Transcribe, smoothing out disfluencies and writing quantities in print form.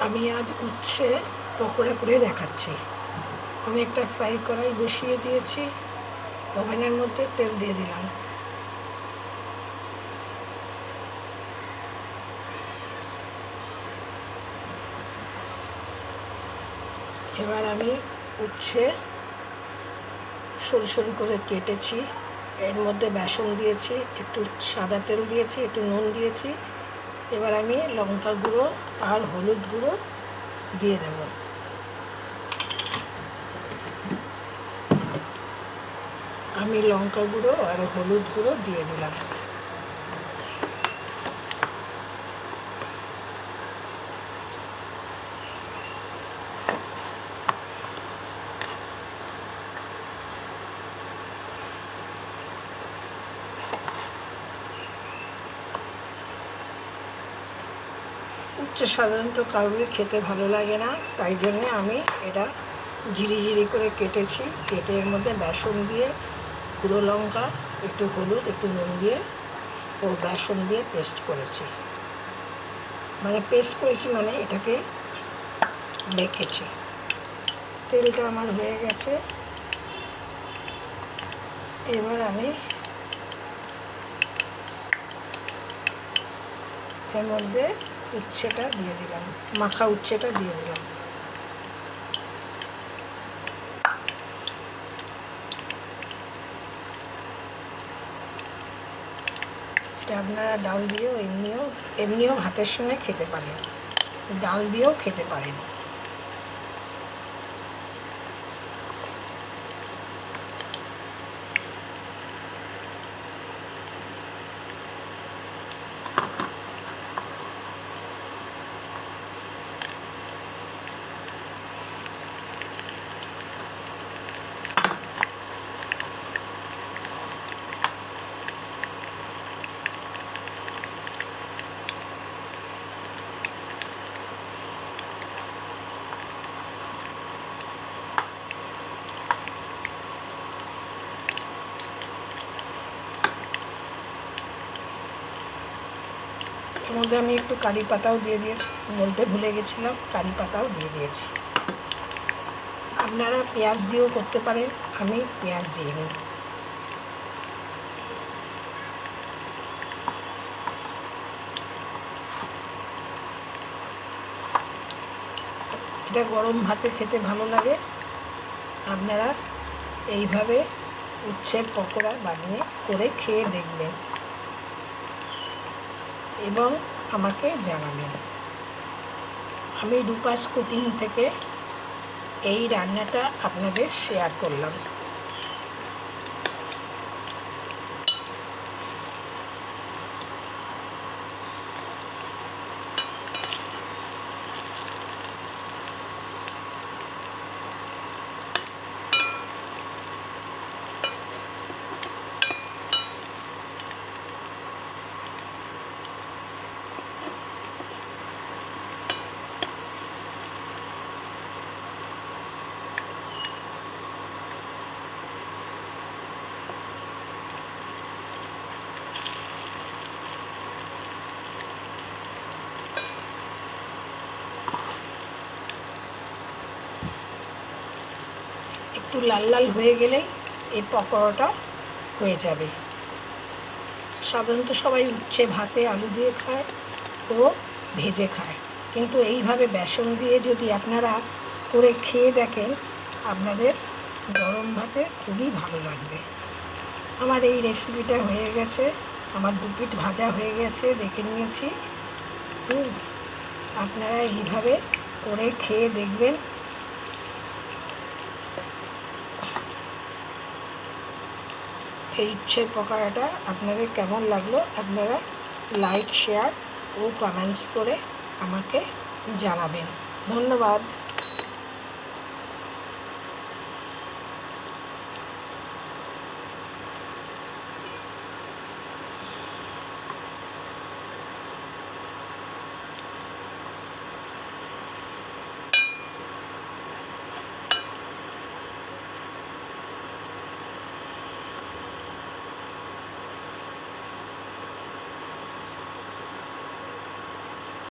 আমি আজ উচ্ছে পকোড়া করে দেখাচ্ছি। আমি একটা ফ্রাই কড়াই বসিয়ে দিয়েছি, ওভেনের মধ্যে তেল দিয়ে দিলাম। এবার আমি উচ্ছে সরু সরু করে কেটেছি, এর মধ্যে বেসন দিয়েছি, একটু সাদা তেল দিয়েছি, একটু নুন দিয়েছি। এবার আমি লঙ্কা গুঁড়ো আর হলুদ গুঁড়ো দিয়ে দেব। আমি লঙ্কা গুঁড়ো আর হলুদ গুঁড়ো দিয়ে দিলাম। উচ্ছে সাধারণত কারোরই খেতে ভালো লাগে না, তাই জন্যে আমি এটা জিরি জিরি করে কেটেছি। কেটে এর মধ্যে বেসন দিয়ে, গুঁড়ো লঙ্কা, একটু হলুদ, একটু নুন দিয়ে ও বেসন দিয়ে পেস্ট করেছি। মানে এটাকে মেখেছি। তেলটা আমার হয়ে গেছে। এবার আমি এর মধ্যে উচ্ছেটা দিয়ে দিলাম, মাখা উচ্ছেটা দিয়ে দিলাম। এটা আপনারা ডাল দিয়েও এমনিও ভাতের সঙ্গে খেতে পারেন, ডাল দিয়েও খেতে পারেন। এর মধ্যে আমি একটু কারি পাতাও দিয়ে দিয়েছি, বলতে ভুলে গেছিলাম, কারি পাতাও দিয়ে দিয়েছি। আপনারা পেঁয়াজ দিয়েও করতে পারেন, আমি পেঁয়াজ দিইনি। এটা গরম ভাতে খেতে ভালো লাগে। আপনারা এইভাবে উচ্ছের পকোড়া বানিয়ে করে খেয়ে দেখবেন এবং আমাকে জানাবেন। আমি রূপাস কুকিং থেকে এই রান্নাটা আপনাদের শেয়ার করলাম। একটু লাল লাল হয়ে গেলেই এই পকোড়াটা হয়ে যাবে। সাধারণত সবাই উচ্ছে ভাতে আলু দিয়ে খায় ও ভেজে খায়, কিন্তু এইভাবে বেসন দিয়ে যদি আপনারা করে খেয়ে দেখেন, আপনাদের গরম ভাতে খুবই ভালো লাগবে। আমার এই রেসিপিটা হয়ে গেছে, আমার 2 পিঠ ভাজা হয়ে গেছে, দেখে নিয়েছি। আপনারা এইভাবে করে খেয়ে দেখবেন। এই উচ্ছের পকোড়াটা আপনাদের কেমন লাগলো আপনারা লাইক, শেয়ার ও কমেন্টস করে আমাকে জানাবেন। ধন্যবাদ।